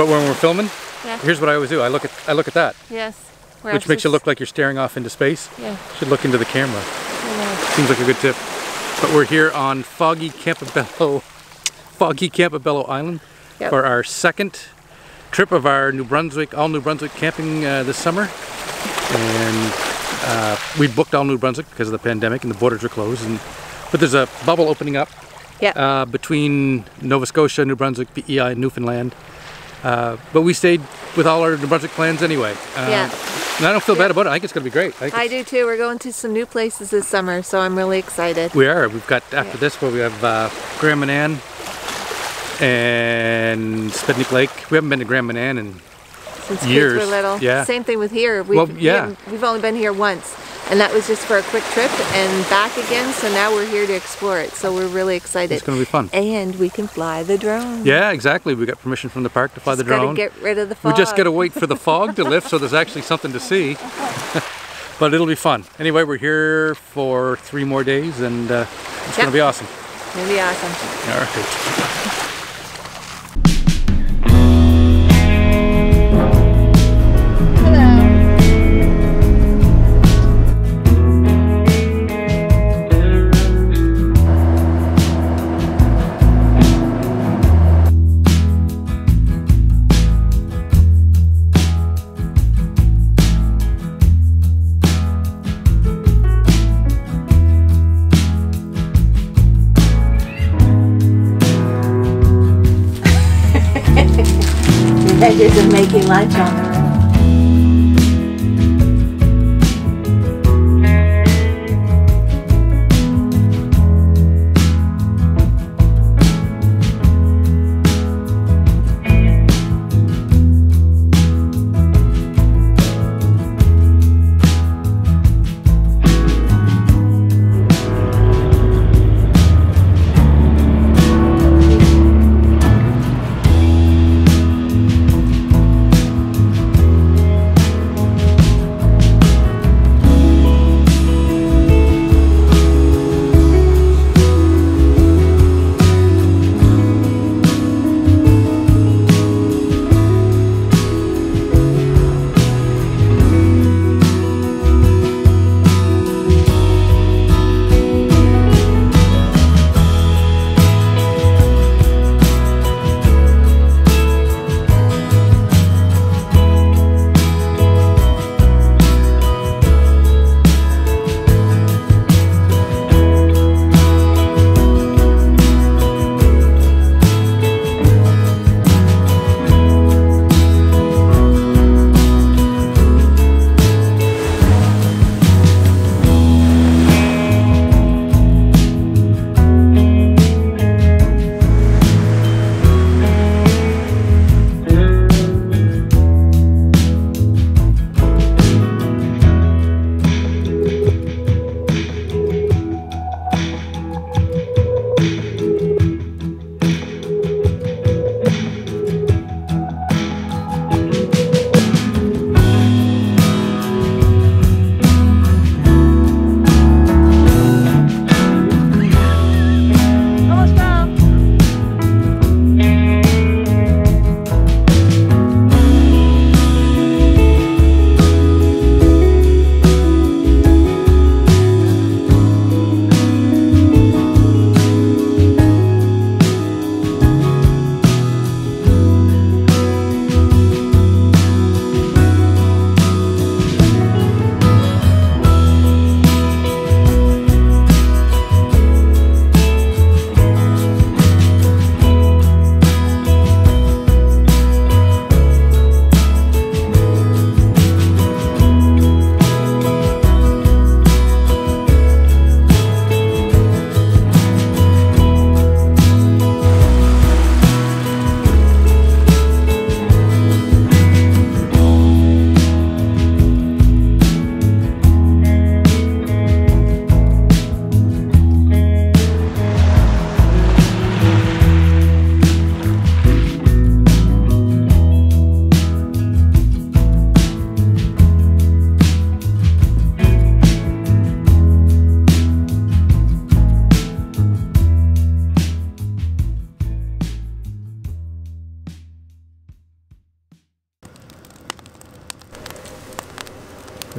But when we're filming, Yeah. here's what I always do. I look at that. Yes. Which makes you look like you're staring off into space. Yeah. Should look into the camera. Seems like a good tip. But we're here on foggy Campobello Island for our second trip of our New Brunswick, all New Brunswick camping this summer. And we booked all New Brunswick because of the pandemic and the borders were closed. But there's a bubble opening up between Nova Scotia, New Brunswick, PEI, and Newfoundland. But we stayed with all our New Brunswick plans anyway. And I don't feel bad about it. I think it's going to be great. I do too. We're going to some new places this summer, so I'm really excited. We are. We've got, after this, where we have Graham and Ann and Spednick Lake. We haven't been to Graham and Ann in Since years. Kids were little. Yeah. Same thing with here. We've only been here once, and that was just for a quick trip and back again. So now we're here to explore it. So we're really excited. It's going to be fun. And we can fly the drone. Yeah, exactly. We got permission from the park to fly the drone. Gotta get rid of the fog. We just got to wait for the fog to lift, so there's actually something to see. But it'll be fun. Anyway, we're here for 3 more days, and it's going to be awesome. It's going to be awesome. All right. Pleasures of making lunch on the road.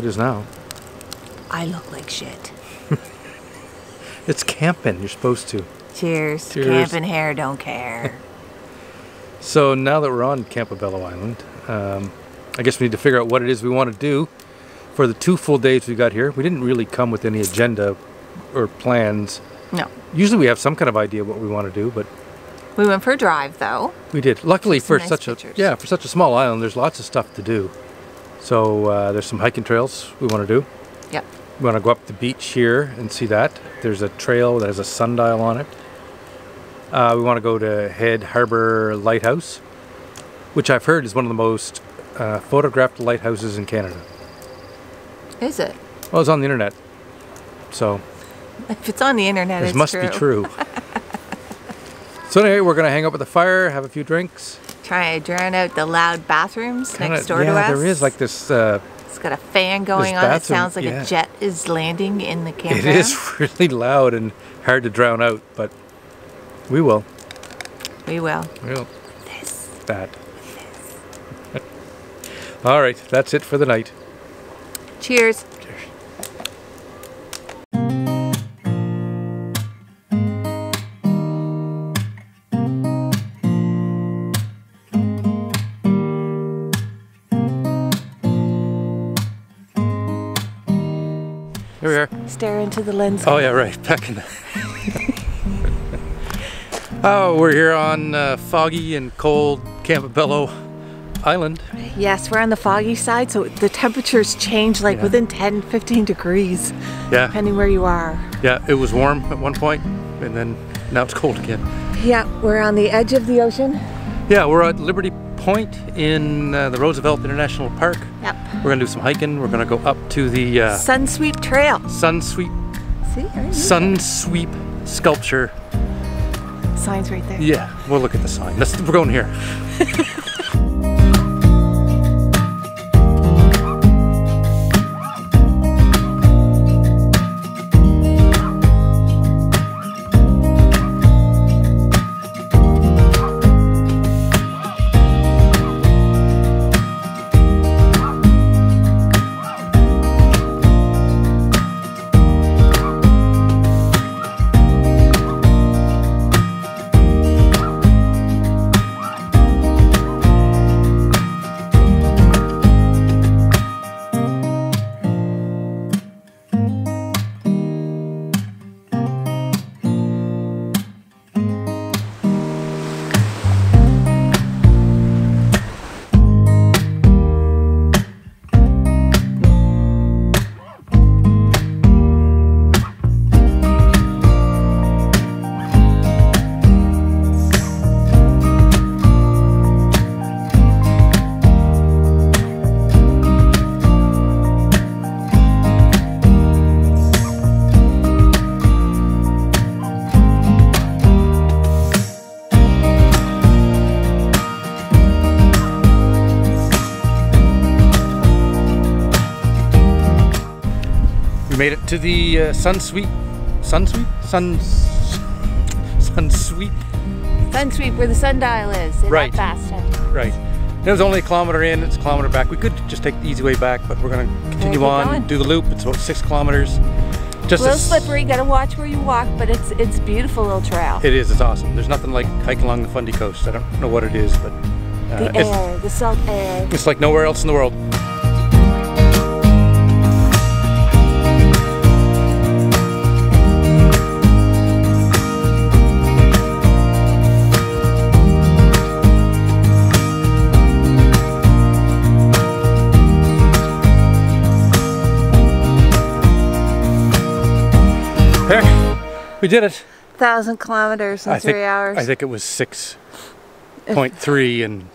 It is now. I look like shit. It's camping. You're supposed to. Cheers. Cheers. Camping hair don't care. So now that we're on Campobello Island, I guess we need to figure out what it is we want to do for the 2 full days we got here. We didn't really come with any agenda or plans. No. Usually we have some kind of idea what we want to do, but We went for a drive though. we did. Luckily for nice such pictures. for such a small island, there's lots of stuff to do. So there's some hiking trails we want to do. Yep. We want to go up the beach here and see that. There's a trail that has a sundial on it. We want to go to Head Harbour Lighthouse, which I've heard is one of the most photographed lighthouses in Canada. Is it? Well, it's on the internet, so If it's on the internet, it it's must be true. So anyway, we're going to hang out with the fire, have a few drinks. Try to drown out the loud bathrooms next door to us. Yeah, there is like this... It's got a fan going on. It sounds like a jet is landing in the campground. It is really loud and hard to drown out, but we will. We will. We'll. This. That. All right, that's it for the night. Cheers. Here we are. Stare into the lens. Oh yeah, right. Back in the... Oh, we're here on foggy and cold Campobello Island. Yes, we're on the foggy side, so the temperatures change like within 10, 15 degrees, depending where you are. Yeah, it was warm at one point, and then now it's cold again. Yeah, we're on the edge of the ocean. Yeah, we're at Liberty Point in the Roosevelt International Park. Yep. We're gonna do some hiking. We're gonna go up to the Sunsweep Trail. Sunsweep. See? Sunsweep sculpture. Sign's right there. Yeah, we'll look at the sign. We're going here. Made it to the Sunsweep, where the sundial is. Right. That fast. Right. It was only a kilometer in, it's a kilometer back. We could just take the easy way back, but we're going to continue on, do the loop. It's about 6 kilometers. Just a little slippery, gotta watch where you walk, but it's a beautiful little trail. It is, it's awesome. There's nothing like hiking along the Fundy coast. I don't know what it is, but the air, the salt air. It's like nowhere else in the world. We did it. 1,000 kilometers in 3 hours. I think it was 6.3 in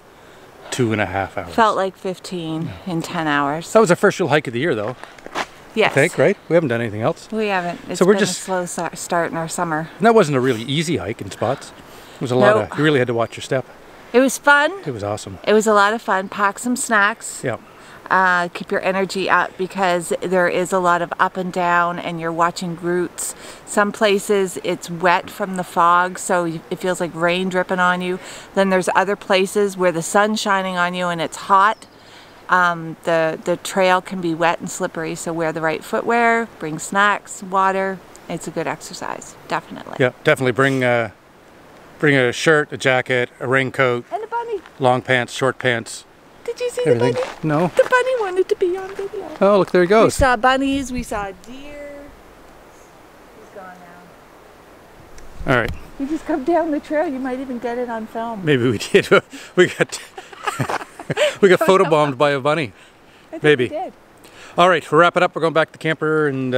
2.5 hours. Felt like 15 in 10 hours. That was our first real hike of the year, though. Yes. I think, right? We haven't done anything else. We haven't. It's so we're been just a slow start in our summer. And that wasn't a really easy hike in spots. It was a lot of, you really had to watch your step. It was fun. It was awesome. It was a lot of fun. Pack some snacks. Yeah. Keep your energy up because there is a lot of up and down and you're watching roots. Some places it's wet from the fog, so it feels like rain dripping on you. Then there's other places where the sun's shining on you and it's hot The trail can be wet and slippery, so wear the right footwear, bring snacks, water. It's a good exercise, definitely. Yeah, definitely bring a shirt, a jacket, a raincoat, And a bunny. long pants, short pants. Did you see Everything. the bunny? No. The bunny wanted to be on video. Oh, look, there he We goes. saw bunnies, we saw deer. He's gone now. All right. You just come down the trail, you might even get it on film. Maybe we did. We got we got photobombed by a bunny. I think Maybe. we did. All right, we'll wrap it up. We're going back to the camper and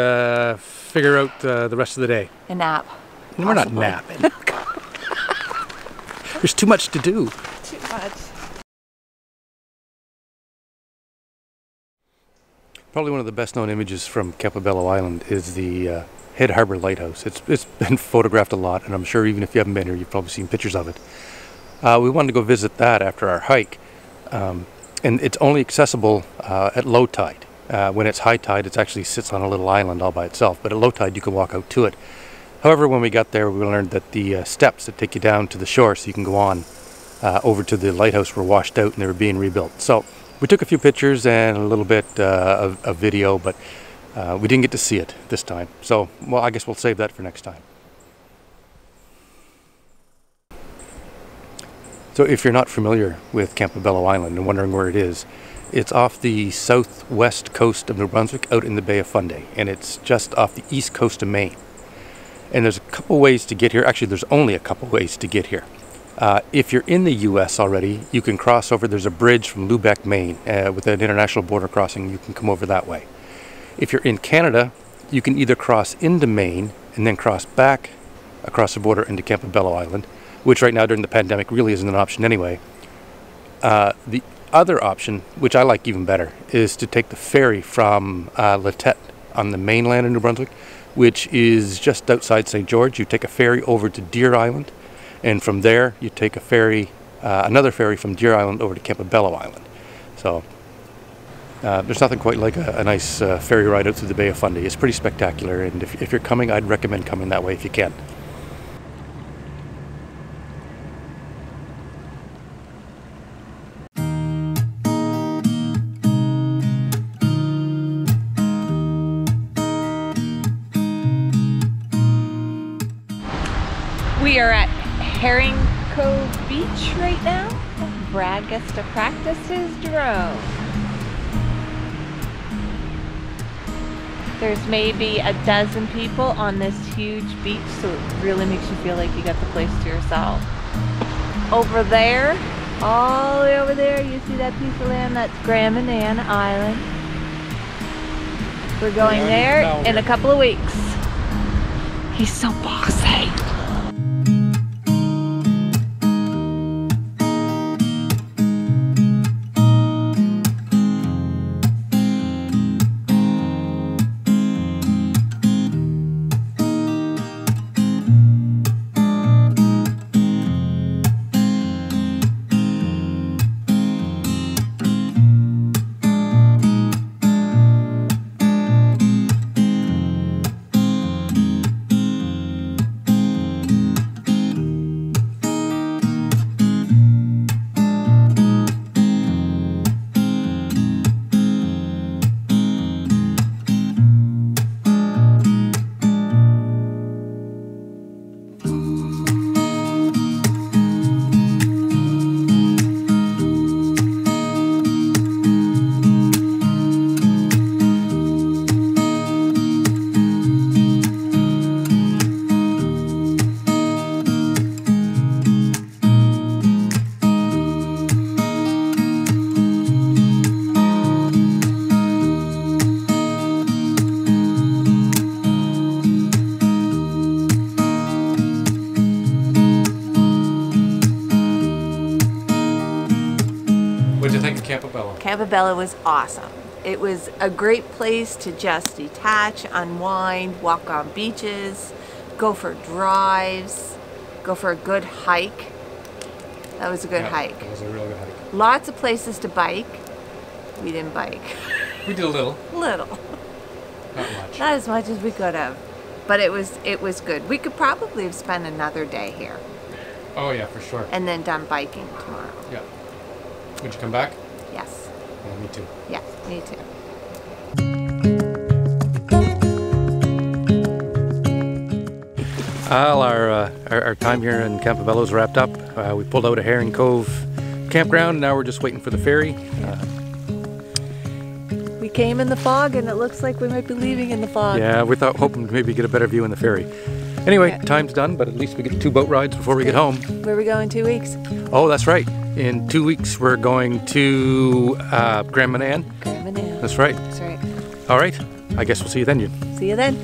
figure out the rest of the day. A nap. We're not Possibly. napping. There's too much to do. Too much. Probably one of the best known images from Campobello Island is the Head Harbour Lighthouse. It's been photographed a lot, and I'm sure even if you haven't been here, you've probably seen pictures of it. We wanted to go visit that after our hike, and it's only accessible at low tide. When it's high tide, it actually sits on a little island all by itself, but at low tide you can walk out to it. However, when we got there, we learned that the steps that take you down to the shore so you can go on over to the lighthouse were washed out and they were being rebuilt. So we took a few pictures and a little bit of video, but we didn't get to see it this time. So, well, I guess we'll save that for next time. So if you're not familiar with Campobello Island and wondering where it is, it's off the southwest coast of New Brunswick out in the Bay of Fundy, and it's just off the east coast of Maine. And there's a couple ways to get here. Actually, there's only a couple ways to get here. If you're in the US already, you can cross over. There's a bridge from Lubec, Maine, with an international border crossing. You can come over that way. If you're in Canada, you can either cross into Maine and then cross back across the border into Campobello Island, which right now during the pandemic really isn't an option anyway. The other option, which I like even better, is to take the ferry from La Tête on the mainland of New Brunswick, which is just outside St. George. You take a ferry over to Deer Island, and from there you take a ferry, another ferry from Deer Island over to Campobello Island. So there's nothing quite like a nice ferry ride out through the Bay of Fundy. It's pretty spectacular, and if you're coming, I'd recommend coming that way if you can. We are at Herring Cove Beach right now. Brad gets to practice his drone. There's maybe a dozen people on this huge beach, so it really makes you feel like you got the place to yourself. Over there, all the way over there, you see that piece of land? That's Graham and Ann Island. We're going there in a couple of weeks. He's so bossy. What did you think of Campobello? Campobello was awesome. It was a great place to just detach, unwind, walk on beaches, go for drives, go for a good hike. That was a good hike. It was a real good hike. Lots of places to bike. We didn't bike. We did a little. Little. Not much. Not as much as we could have. But it was good. We could probably have spent another day here Oh yeah, for sure. and then done biking tomorrow. Yeah. Would you come back? Yes. Yeah, me too. Yeah, me too. Well, our time here in Campobello's wrapped up. We pulled out of Herring Cove campground. Now we're just waiting for the ferry. We came in the fog, and it looks like we might be leaving in the fog. Yeah, we thought hoping to maybe get a better view in the ferry. Anyway, time's done, but at least we get 2 boat rides before we get home. Where are we going 2 weeks? Oh, that's right. In 2 weeks, we're going to Grand Manan. Grand Manan. That's right. That's right. All right. I guess we'll see you then, June. See you then.